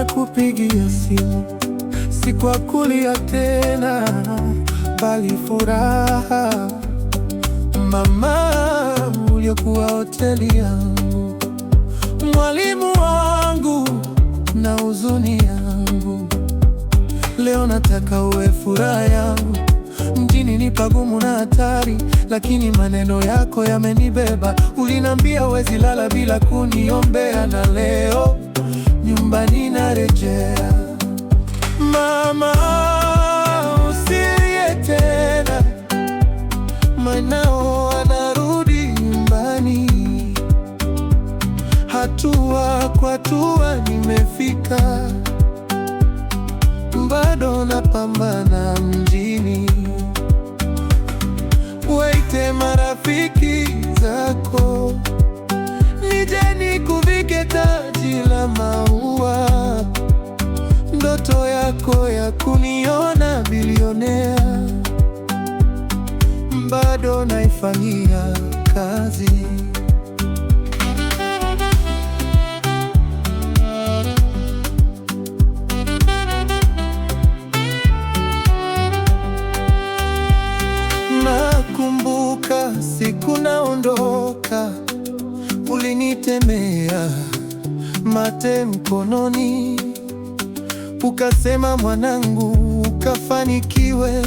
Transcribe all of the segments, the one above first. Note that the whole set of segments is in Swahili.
nakupigia simu, si kwa kulia tena, bali furaha. Mama uliokuwa hoteli yangu, mwalimu wangu na huzuni yangu, leo nataka uwe furaha yangu. Mjini ni pagumu na hatari, lakini maneno yako yamenibeba. Ulinambia huwezi lala bila kuniombea, na leo nyumbani narejea. Mama, usilie tena, mwanao anarudi nyumbani. Hatua kwa hatua nimefika, bado napambana mjini. Waite marafiki zako, nije nikuvike taji la maua. Ndoto yako ya kuniona bilionea, bado naifanyia kazi. Nakumbuka siku naondoka, ulinitemea mate mkononi, ukasema mwanangu, ukafanikiwe,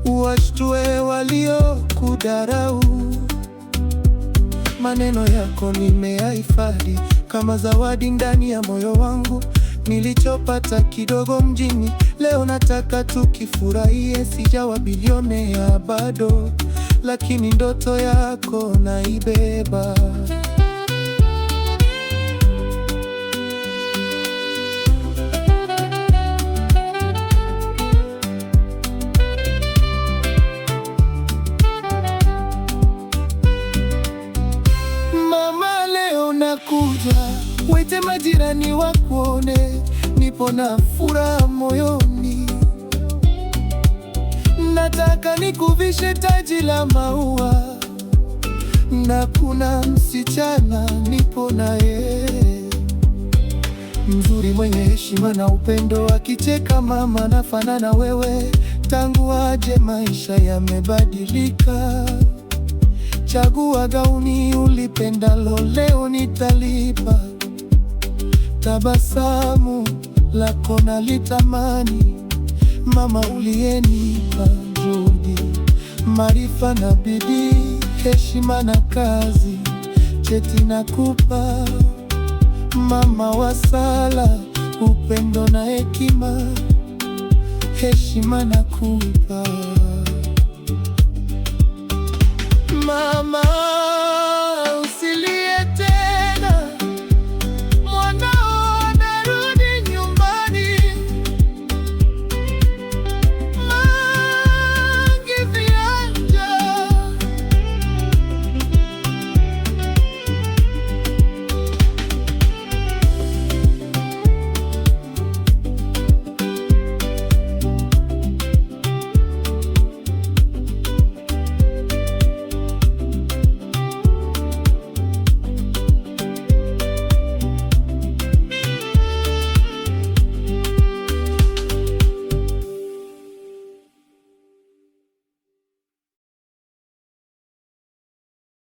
uwashtue waliokudharau. Maneno yako nimeyahifadhi kama zawadi ndani ya moyo wangu. Nilichopata kidogo mjini, leo nataka tukifurahie. Sijawa bilionea bado, lakini ndoto yako naibeba. Mama, leo nakuja, waite majirani wakuone, nipo na furaha moyoni. Nataka nikuvishe taji la maua, na kuna msichana nipo naye, mzuri mwenye heshima na upendo, akicheka mama nafanana wewe. Tangu aje maisha yamebadilika, chagua gauni ulipendalo, leo nitalipa. Tabasamu lako nalitamani, mama uliyenipa juhudi, maarifa na bidii, heshima na kazi, cheti nakupa. Mama wa sala, upendo na hekima, heshima nakupa. Mama